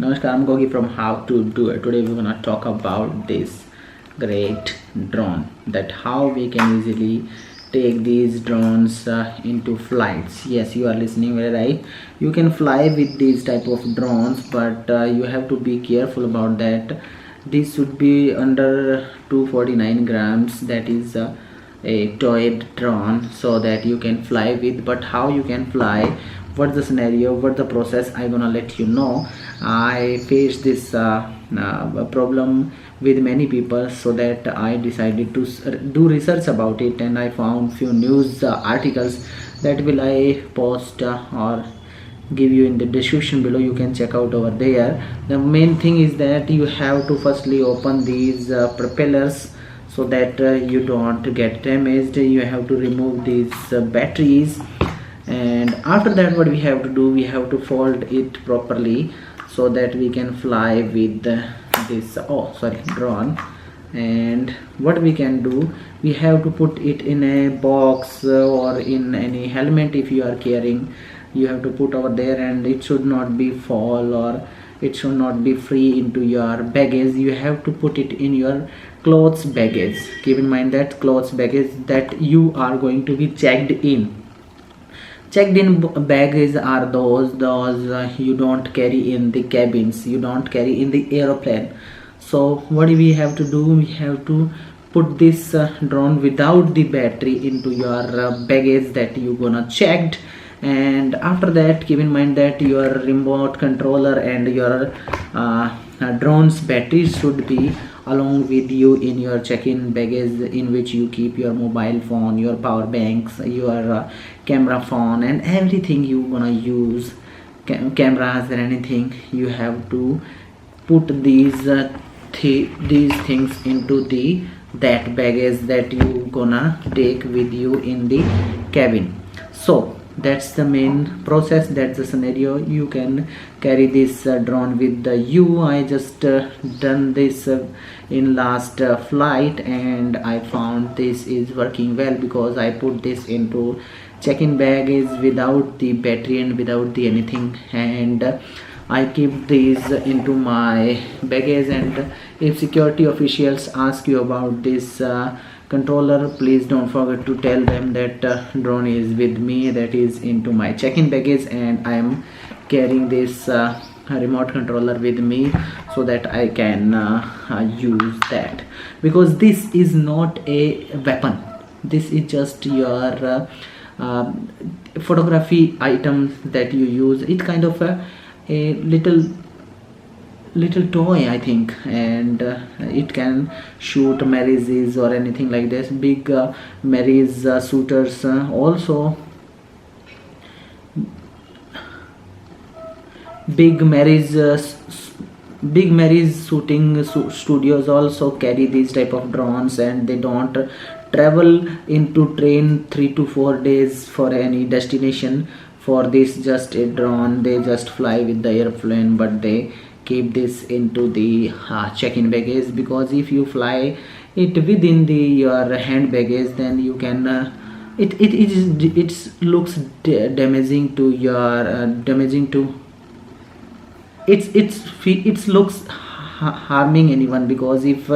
Namaskar, I'm Gogi from How to Do It. Today we're gonna talk about this great drone, that how we can easily take these drones into flights. Yes, you are listening very right. You can fly with these type of drones, but you have to be careful about that. This should be under 249 grams. That is a toy drone, so that you can fly with. But how you can fly, what's the scenario, what the process, I'm gonna let you know. I faced this problem with many people, so that I decided to do research about it, and I found few news articles that will I post or give you in the description below. You can check out over there. The main thing is that you have to firstly open these propellers, so that you don't get damaged. You have to remove these batteries, and after that what we have to do, we have to fold it properly so that we can fly with this drone. And what we can do, we have to put it in a box or in any helmet. If you are carrying, you have to put over there, and it should not be fall, or it should not be free into your baggage. You have to put it in your clothes baggage. Keep in mind that clothes baggage that you are going to be checked in baggage are those you don't carry in the cabins, you don't carry in the aeroplane. So what we have to do, we have to put this drone without the battery into your baggage that you gonna checked. And after that, keep in mind that your remote controller and your drone's battery should be along with you in your check-in baggage, in which you keep your mobile phone, your power banks, your camera phone, and everything you gonna use, cameras and anything. You have to put these things into that baggage that you gonna take with you in the cabin. So that's the main process, that's the scenario. You can carry this drone with you. I just done this in last flight, and I found this is working well, because I put this into check-in baggage without the battery and without the anything, and I keep these into my baggage. And if security officials ask you about this controller, please don't forget to tell them that drone is with me, that is into my check-in baggage, and I am carrying this remote controller with me, so that I can use that, because this is not a weapon. This is just your photography item that you use. It kind of a little toy, I think, and it can shoot marriages or anything like this. Big marriage shooters also, big marriage shooting studios also carry these type of drones, and they don't travel into train 3 to 4 days for any destination. For this, just a drone, they just fly with the airplane, but they keep this into the check-in baggage, because if you fly it within your hand baggage, then you can it looks damaging to your it looks harming anyone, because if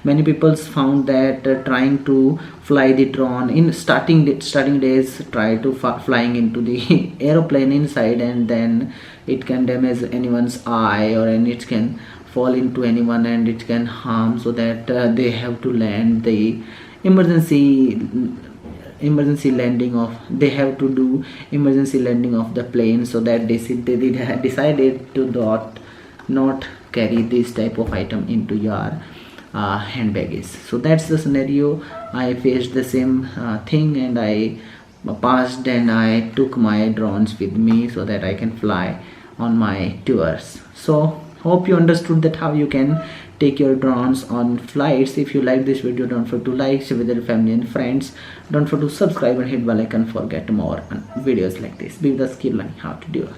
many people found that trying to fly the drone in starting days, try to flying into the aeroplane inside, and then it can damage anyone's eye, or and it can fall into anyone, and it can harm, so that they have to land the emergency landing of, they have to do emergency landing of the plane, so that they decided to not carry this type of item into your hand baggage. So that's the scenario. I faced the same thing, and I passed, and I took my drones with me, so that I can fly on my tours. So hope you understood that how you can take your drones on flights. If you like this video, don't forget to like, share with your family and friends. Don't forget to subscribe and hit bell icon for get more videos like this. Be the skill learning how to do it.